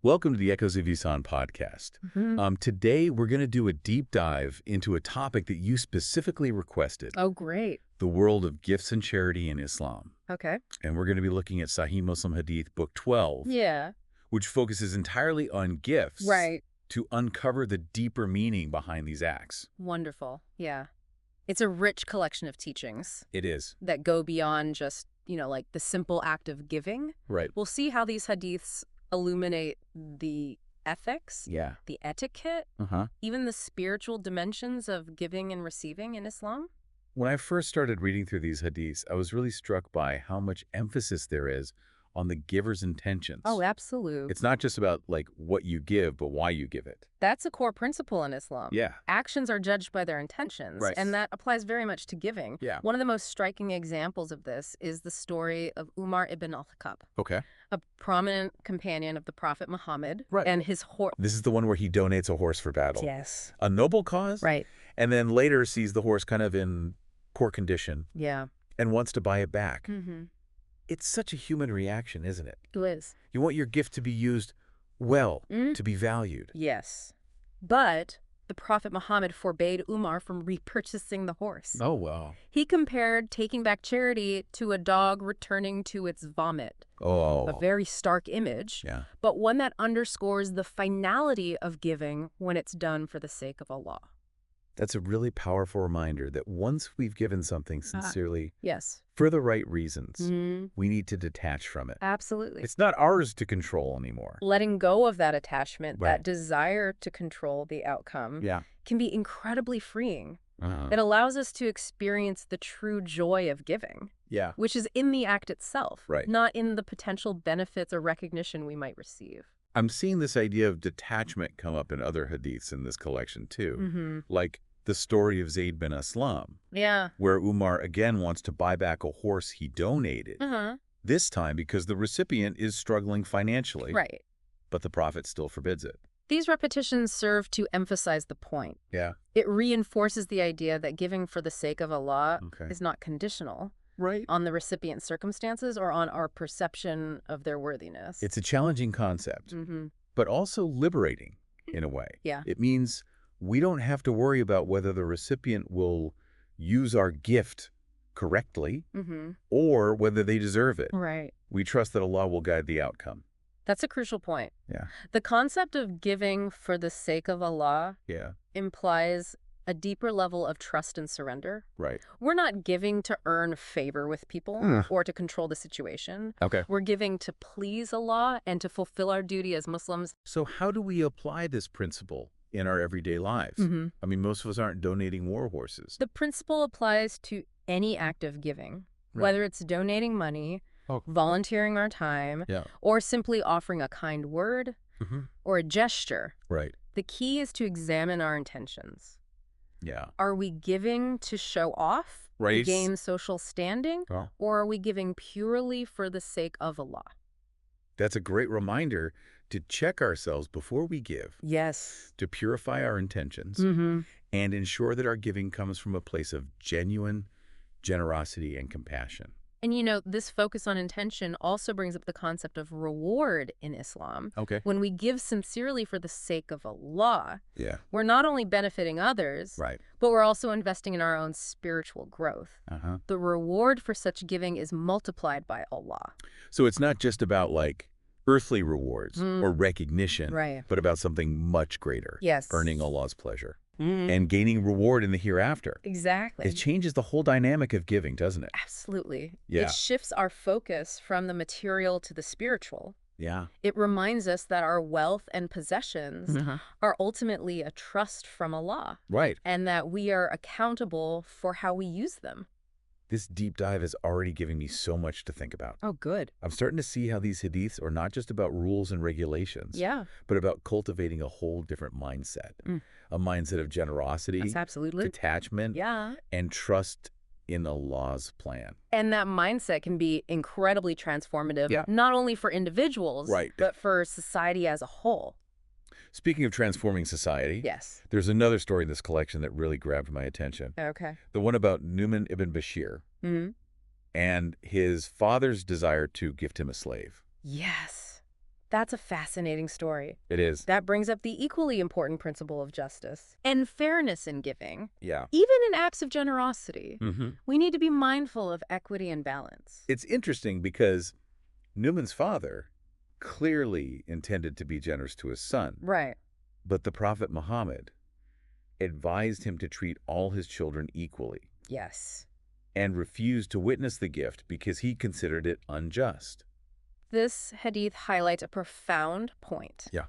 Welcome to the Echoes of Ihsan podcast. Today, we're going to do a deep dive into a topic that you specifically requested, Oh, great. the world of gifts and charity in Islam. Okay. And we're going to be looking at Sahih Muslim Hadith, Book 12, Yeah. which focuses entirely on gifts Right. to uncover the deeper meaning behind these acts. Wonderful. Yeah. It's a rich collection of teachings It is. that go beyond just, like the simple act of giving. Right. We'll see how these hadiths illuminate the ethics, Yeah. the etiquette, even the spiritual dimensions of giving and receiving in Islam. When I first started reading through these hadiths, I was really struck by how much emphasis there is on the giver's intentions. Oh, absolutely. It's not just about what you give, but why you give it. That's a core principle in Islam. Yeah. Actions are judged by their intentions, Right. and that applies very much to giving. Yeah. One of the most striking examples of this is the story of Umar ibn al-Khattab, Okay. a prominent companion of the Prophet Muhammad, Right. and his horse. This is the one where he donates a horse for battle. Yes. A noble cause? Right. And then later sees the horse kind of in poor condition Yeah. and wants to buy it back. Mm-hmm. It's such a human reaction, isn't it? It is. You want your gift to be used well, to be valued. Yes. But the Prophet Muhammad forbade Umar from repurchasing the horse. Oh, well. He compared taking back charity to a dog returning to its vomit. Oh. A very stark image, Yeah. but one that underscores the finality of giving when it's done for the sake of Allah. That's a really powerful reminder that once we've given something sincerely, Yes. for the right reasons, we need to detach from it. Absolutely. It's not ours to control anymore. Letting go of that attachment, Right. that desire to control the outcome, Yeah. can be incredibly freeing. Uh-huh. It allows us to experience the true joy of giving, Yeah. which is in the act itself, Right. not in the potential benefits or recognition we might receive. I'm seeing this idea of detachment come up in other hadiths in this collection too. Like the story of Zayd bin Aslam, Yeah. where Umar again wants to buy back a horse he donated, this time because the recipient is struggling financially, Right. but the Prophet still forbids it. These repetitions serve to emphasize the point. Yeah. It reinforces the idea that giving for the sake of Allah Okay. is not conditional Right. on the recipient's circumstances or on our perception of their worthiness. It's a challenging concept, but also liberating in a way. Yeah. It means we don't have to worry about whether the recipient will use our gift correctly or whether they deserve it. Right. We trust that Allah will guide the outcome. That's a crucial point. Yeah. The concept of giving for the sake of Allah Yeah. implies a deeper level of trust and surrender. Right. We're not giving to earn favor with people or to control the situation. Okay. We're giving to please Allah and to fulfill our duty as Muslims. So how do we apply this principle in our everyday lives? I mean, most of us aren't donating war horses. The principle applies to any act of giving, whether it's donating money, volunteering our time, or simply offering a kind word or a gesture. Right. The key is to examine our intentions. Yeah. Are we giving to show off, to Right. gain social standing, Well, or are we giving purely for the sake of Allah? that's a great reminder to check ourselves before we give, Yes. to purify our intentions, and ensure that our giving comes from a place of genuine generosity and compassion. And this focus on intention also brings up the concept of reward in Islam. Okay. When we give sincerely for the sake of Allah, Yeah. we're not only benefiting others, Right. but we're also investing in our own spiritual growth. Uh-huh. The reward for such giving is multiplied by Allah. So it's not just about earthly rewards or recognition, Right. but about something much greater. Yes. Earning Allah's pleasure and gaining reward in the hereafter. Exactly. It changes the whole dynamic of giving, doesn't it? Absolutely. Yeah. It shifts our focus from the material to the spiritual. Yeah. It reminds us that our wealth and possessions are ultimately a trust from Allah, Right. and that we are accountable for how we use them. This deep dive is already giving me so much to think about. Oh, good. I'm starting to see how these hadiths are not just about rules and regulations, Yeah. but about cultivating a whole different mindset, a mindset of generosity, That's absolutely. detachment, Yeah. and trust in Allah's plan. And that mindset can be incredibly transformative, Yeah. not only for individuals, Right. but for society as a whole. Speaking of transforming society, Yes. there's another story in this collection that really grabbed my attention. Okay. The one about Nu'man ibn Bashir and his father's desire to gift him a slave. Yes. That's a fascinating story. It is. That brings up the equally important principle of justice and fairness in giving. Yeah. Even in acts of generosity, Mm-hmm. we need to be mindful of equity and balance. It's interesting because Newman's father clearly intended to be generous to his son. Right. But the Prophet Muhammad advised him to treat all his children equally. Yes. And refused to witness the gift because he considered it unjust. This hadith highlights a profound point. Yeah.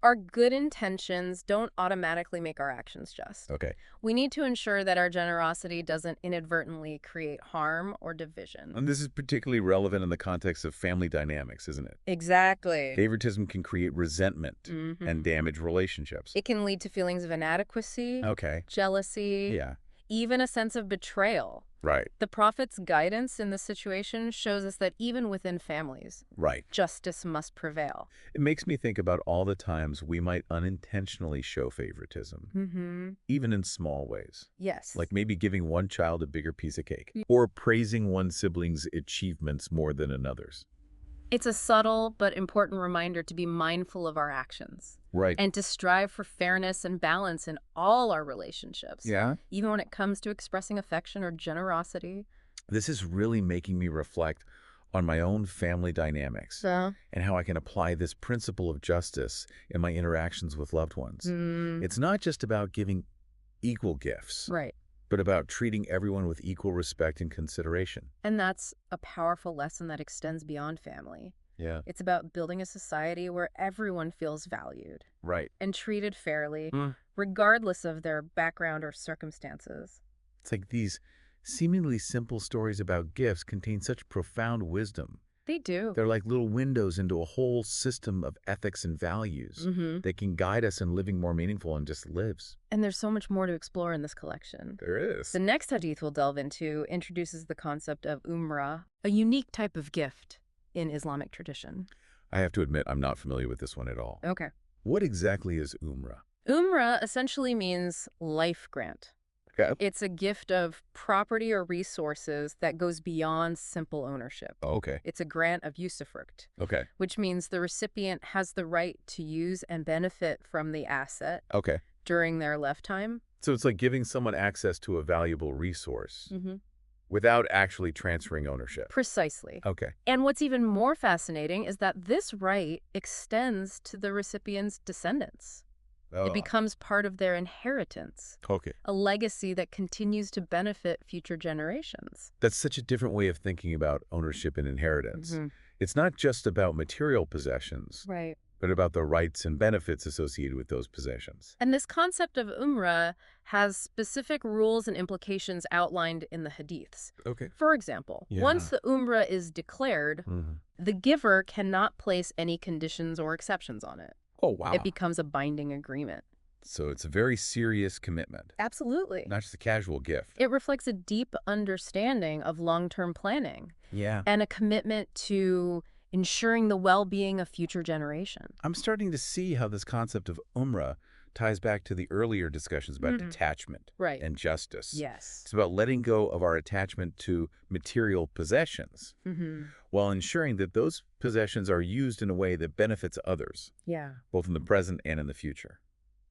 Our good intentions don't automatically make our actions just. Okay. We need to ensure that our generosity doesn't inadvertently create harm or division. And this is particularly relevant in the context of family dynamics, isn't it? Exactly. Favoritism can create resentment and damage relationships. It can lead to feelings of inadequacy, jealousy, even a sense of betrayal. Right. The Prophet's guidance in this situation shows us that even within families, justice must prevail. It makes me think about all the times we might unintentionally show favoritism, even in small ways. Yes. Like maybe giving one child a bigger piece of cake, or praising one sibling's achievements more than another's. It's a subtle but important reminder to be mindful of our actions. Right. And to strive for fairness and balance in all our relationships. Yeah. Even when it comes to expressing affection or generosity. This is really making me reflect on my own family dynamics and how I can apply this principle of justice in my interactions with loved ones. It's not just about giving equal gifts. Right. But about treating everyone with equal respect and consideration. And that's a powerful lesson that extends beyond family. Yeah. It's about building a society where everyone feels valued. Right. And treated fairly, regardless of their background or circumstances. It's like these seemingly simple stories about gifts contain such profound wisdom. They do. They're like little windows into a whole system of ethics and values that can guide us in living more meaningful and just lives. And there's so much more to explore in this collection. There is. The next hadith we'll delve into introduces the concept of umrah, a unique type of gift in Islamic tradition. I have to admit, I'm not familiar with this one at all. Okay. What exactly is umrah? Umrah essentially means life grant. Okay. It's a gift of property or resources that goes beyond simple ownership. Oh, okay. It's a grant of usufruct. Okay. Which means the recipient has the right to use and benefit from the asset during their lifetime. So it's like giving someone access to a valuable resource without actually transferring ownership. Precisely. Okay. And what's even more fascinating is that this right extends to the recipient's descendants. Oh. It becomes part of their inheritance. Okay. A legacy that continues to benefit future generations. That's such a different way of thinking about ownership and inheritance. It's not just about material possessions, but about the rights and benefits associated with those possessions. And this concept of umrah has specific rules and implications outlined in the hadiths. Okay. For example, once the umrah is declared, the giver cannot place any conditions or exceptions on it. Oh, wow. It becomes a binding agreement. So it's a very serious commitment. Absolutely. Not just a casual gift. It reflects a deep understanding of long-term planning. Yeah. And a commitment to ensuring the well-being of future generations. I'm starting to see how this concept of umrah ties back to the earlier discussions about detachment and justice. Yes. It's about letting go of our attachment to material possessions while ensuring that those possessions are used in a way that benefits others, both in the present and in the future.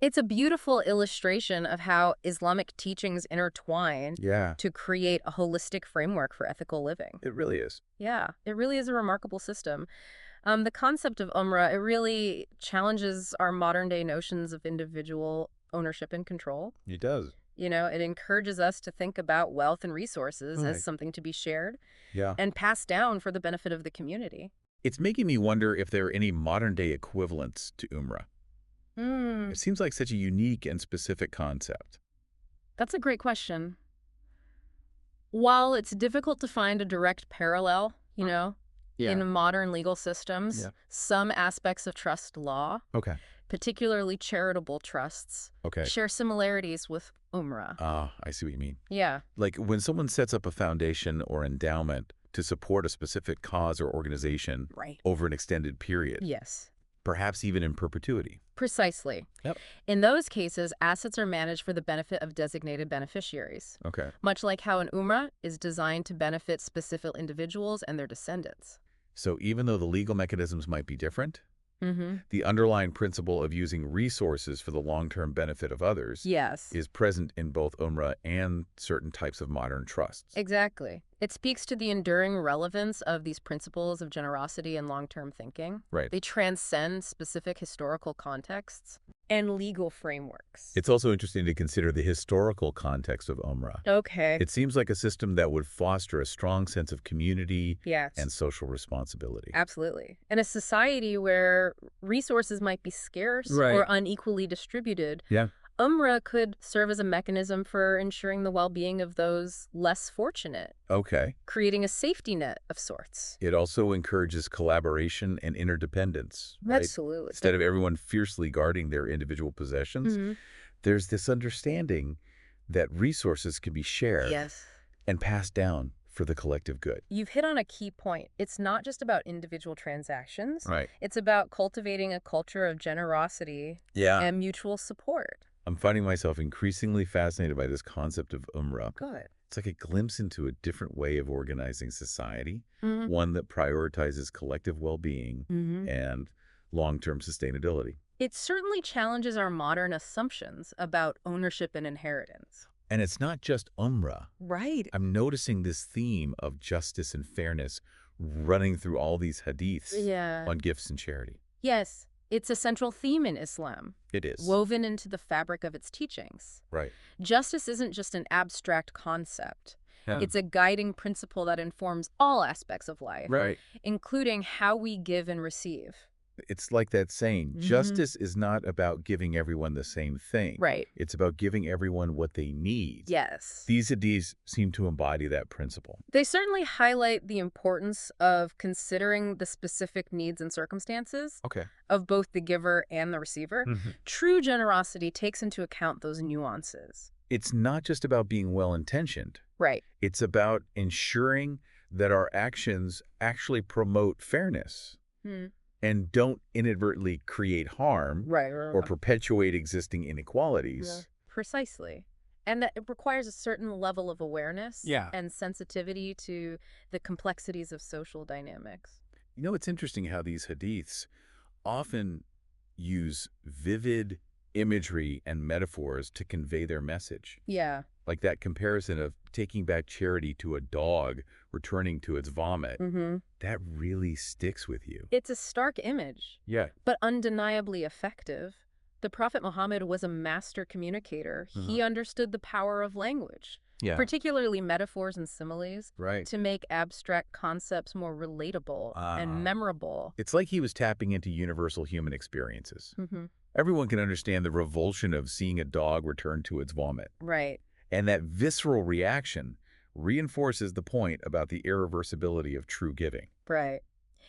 It's a beautiful illustration of how Islamic teachings intertwine to create a holistic framework for ethical living. It really is. Yeah, it really is a remarkable system. The concept of umrah, it really challenges our modern-day notions of individual ownership and control. It does. You know, it encourages us to think about wealth and resources as something to be shared and passed down for the benefit of the community. It's making me wonder if there are any modern-day equivalents to umrah. It seems like such a unique and specific concept. That's a great question. While it's difficult to find a direct parallel, you know, in modern legal systems, some aspects of trust law, particularly charitable trusts, share similarities with umrah. Ah, I see what you mean. Yeah. Like when someone sets up a foundation or endowment to support a specific cause or organization over an extended period. Yes. Perhaps even in perpetuity. Precisely. Yep. In those cases, assets are managed for the benefit of designated beneficiaries. Okay. Much like how an umrah is designed to benefit specific individuals and their descendants. So even though the legal mechanisms might be different, The underlying principle of using resources for the long-term benefit of others is present in both umrah and certain types of modern trusts. Exactly. It speaks to the enduring relevance of these principles of generosity and long-term thinking. Right. They transcend specific historical contexts and legal frameworks. It's also interesting to consider the historical context of umrah. Okay. It seems like a system that would foster a strong sense of community and social responsibility. Absolutely. In a society where resources might be scarce or unequally distributed, umrah could serve as a mechanism for ensuring the well-being of those less fortunate. Okay. Creating a safety net of sorts. It also encourages collaboration and interdependence. Right? Absolutely. Instead of everyone fiercely guarding their individual possessions, there's this understanding that resources can be shared and passed down for the collective good. You've hit on a key point. It's not just about individual transactions. Right. It's about cultivating a culture of generosity and mutual support. I'm finding myself increasingly fascinated by this concept of umrah. Good. It's like a glimpse into a different way of organizing society, one that prioritizes collective well-being and long-term sustainability. It certainly challenges our modern assumptions about ownership and inheritance. And it's not just umrah. Right. I'm noticing this theme of justice and fairness running through all these hadiths on gifts and charity. Yes. It's a central theme in Islam. It is. Woven into the fabric of its teachings. Right. Justice isn't just an abstract concept. It's a guiding principle that informs all aspects of life, including how we give and receive. It's like that saying, justice is not about giving everyone the same thing. Right. It's about giving everyone what they need. Yes. These hadiths seem to embody that principle. They certainly highlight the importance of considering the specific needs and circumstances of both the giver and the receiver. True generosity takes into account those nuances. It's not just about being well-intentioned. Right. It's about ensuring that our actions actually promote fairness. And don't inadvertently create harm or perpetuate existing inequalities. Precisely. And that it requires a certain level of awareness and sensitivity to the complexities of social dynamics. You know, it's interesting how these hadiths often use vivid imagery and metaphors to convey their message. Yeah. Like that comparison of taking back charity to a dog returning to its vomit. That really sticks with you. It's a stark image. But undeniably effective. The Prophet Muhammad was a master communicator. He understood the power of language, particularly metaphors and similes, to make abstract concepts more relatable and memorable. It's like he was tapping into universal human experiences. Everyone can understand the revulsion of seeing a dog return to its vomit. Right. And that visceral reaction reinforces the point about the irreversibility of true giving. Right.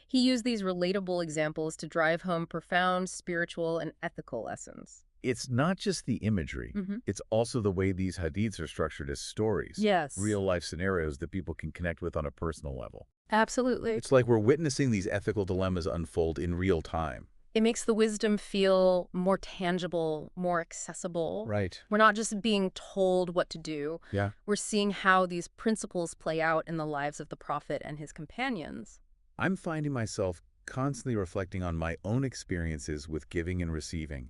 He used these relatable examples to drive home profound spiritual and ethical lessons. It's not just the imagery. It's also the way these hadiths are structured as stories. Real-life scenarios that people can connect with on a personal level. Absolutely. It's like we're witnessing these ethical dilemmas unfold in real time. It makes the wisdom feel more tangible, more accessible. Right. We're not just being told what to do. We're seeing how these principles play out in the lives of the Prophet and his companions. I'm finding myself constantly reflecting on my own experiences with giving and receiving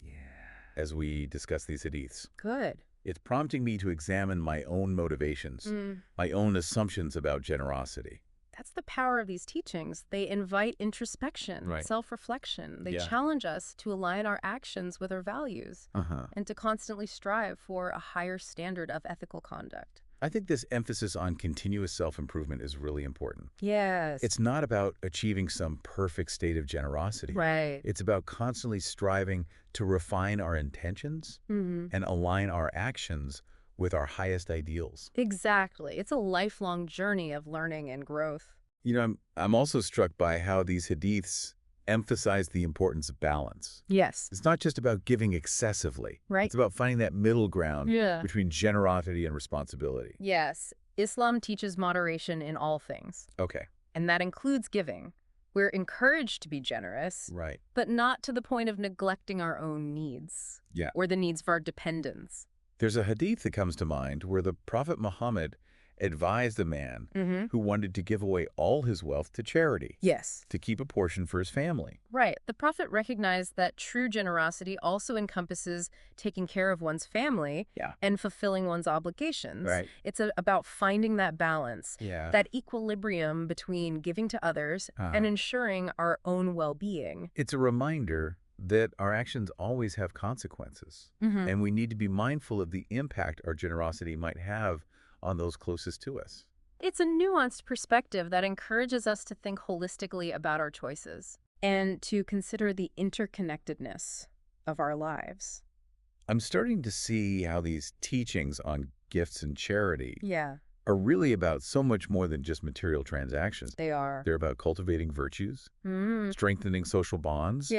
as we discuss these hadiths. Good. It's prompting me to examine my own motivations, my own assumptions about generosity. That's the power of these teachings. They invite introspection, self-reflection. They challenge us to align our actions with our values and to constantly strive for a higher standard of ethical conduct. I think this emphasis on continuous self-improvement is really important. Yes. It's not about achieving some perfect state of generosity. Right. It's about constantly striving to refine our intentions and align our actions with our highest ideals. Exactly. It's a lifelong journey of learning and growth. You know, I'm also struck by how these hadiths emphasize the importance of balance. Yes. It's not just about giving excessively. Right. It's about finding that middle ground between generosity and responsibility. Yes. Islam teaches moderation in all things. Okay. And that includes giving. We're encouraged to be generous, but not to the point of neglecting our own needs or the needs of our dependents. There's a hadith that comes to mind where the Prophet Muhammad advised a man who wanted to give away all his wealth to charity. Yes. To keep a portion for his family. Right. The Prophet recognized that true generosity also encompasses taking care of one's family and fulfilling one's obligations. Right. It's about finding that balance, Yeah. that equilibrium between giving to others and ensuring our own well-being. It's a reminder that our actions always have consequences, and we need to be mindful of the impact our generosity might have on those closest to us. It's a nuanced perspective that encourages us to think holistically about our choices and to consider the interconnectedness of our lives. I'm starting to see how these teachings on gifts and charity are really about so much more than just material transactions. They are. They're about cultivating virtues, strengthening social bonds,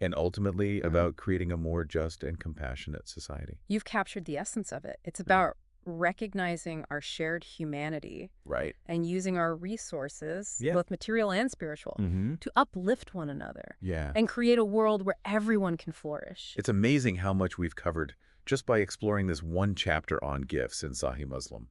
and ultimately about creating a more just and compassionate society. You've captured the essence of it. It's about recognizing our shared humanity and using our resources, both material and spiritual, to uplift one another and create a world where everyone can flourish. It's amazing how much we've covered just by exploring this one chapter on gifts in Sahih Muslim.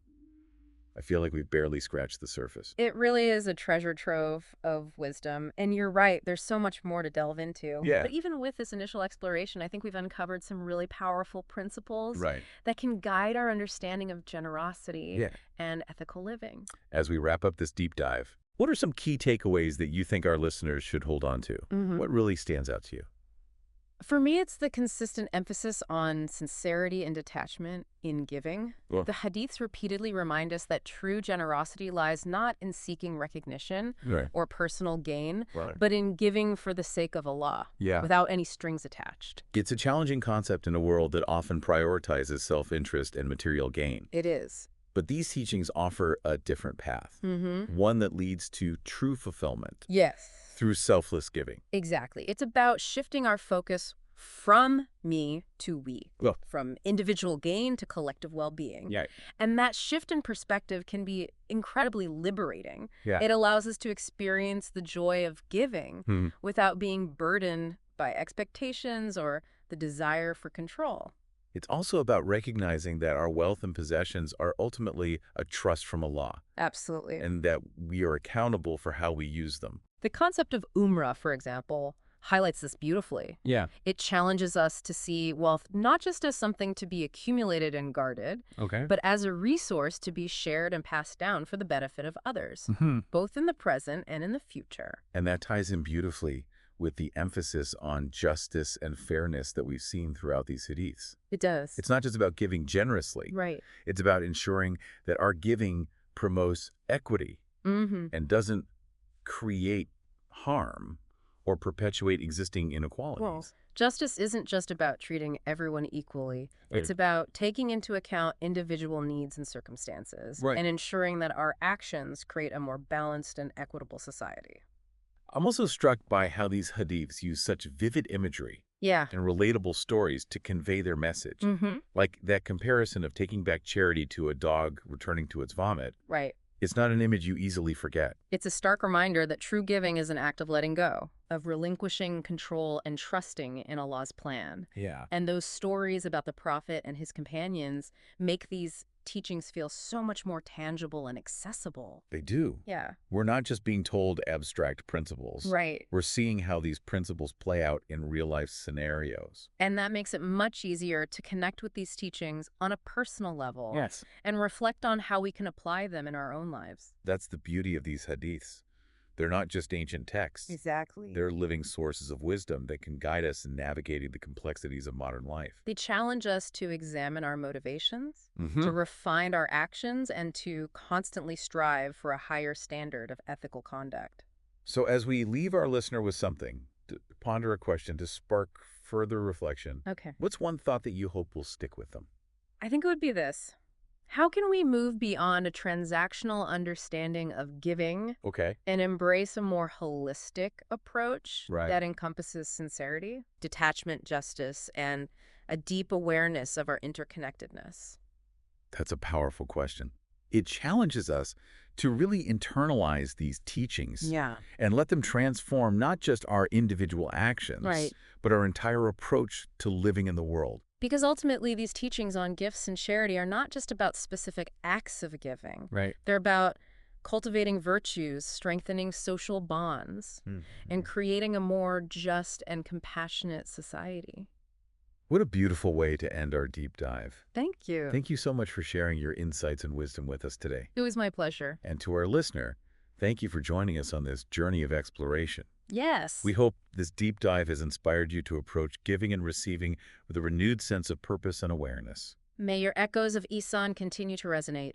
I feel like we've barely scratched the surface. It really is a treasure trove of wisdom. And you're right, there's so much more to delve into. But even with this initial exploration, I think we've uncovered some really powerful principles that can guide our understanding of generosity and ethical living. As we wrap up this deep dive, what are some key takeaways that you think our listeners should hold on to? What really stands out to you? For me, it's the consistent emphasis on sincerity and detachment in giving. The hadiths repeatedly remind us that true generosity lies not in seeking recognition or personal gain, but in giving for the sake of Allah, without any strings attached. It's a challenging concept in a world that often prioritizes self-interest and material gain. It is. But these teachings offer a different path, one that leads to true fulfillment. Through selfless giving. Exactly. It's about shifting our focus from me to we, from individual gain to collective well-being. And that shift in perspective can be incredibly liberating. It allows us to experience the joy of giving without being burdened by expectations or the desire for control. It's also about recognizing that our wealth and possessions are ultimately a trust from Allah. Absolutely. And that we are accountable for how we use them. The concept of umrah, for example, highlights this beautifully. It challenges us to see wealth not just as something to be accumulated and guarded, but as a resource to be shared and passed down for the benefit of others, both in the present and in the future. And that ties in beautifully with the emphasis on justice and fairness that we've seen throughout these hadiths. It does. It's not just about giving generously. It's about ensuring that our giving promotes equity and doesn't create harm or perpetuate existing inequalities. Well, justice isn't just about treating everyone equally. It's about taking into account individual needs and circumstances and ensuring that our actions create a more balanced and equitable society. I'm also struck by how these hadiths use such vivid imagery and relatable stories to convey their message. Like that comparison of taking back charity to a dog returning to its vomit. It's not an image you easily forget. It's a stark reminder that true giving is an act of letting go, of relinquishing control and trusting in Allah's plan. And those stories about the Prophet and his companions make these teachings feel so much more tangible and accessible. They do. We're not just being told abstract principles. We're seeing how these principles play out in real-life scenarios. And that makes it much easier to connect with these teachings on a personal level and reflect on how we can apply them in our own lives. That's the beauty of these hadiths. They're not just ancient texts. They're living sources of wisdom that can guide us in navigating the complexities of modern life. They challenge us to examine our motivations, to refine our actions, and to constantly strive for a higher standard of ethical conduct. So as we leave our listener with something, to ponder a question, to spark further reflection, what's one thought that you hope will stick with them? I think it would be this. How can we move beyond a transactional understanding of giving and embrace a more holistic approach that encompasses sincerity, detachment, justice, and a deep awareness of our interconnectedness? That's a powerful question. it challenges us to really internalize these teachings and let them transform not just our individual actions, but our entire approach to living in the world. Because ultimately, these teachings on gifts and charity are not just about specific acts of giving. They're about cultivating virtues, strengthening social bonds, and creating a more just and compassionate society. What a beautiful way to end our deep dive. Thank you. Thank you so much for sharing your insights and wisdom with us today. It was my pleasure. And to our listener, thank you for joining us on this journey of exploration. Yes. We hope this deep dive has inspired you to approach giving and receiving with a renewed sense of purpose and awareness. May your echoes of Ihsan continue to resonate.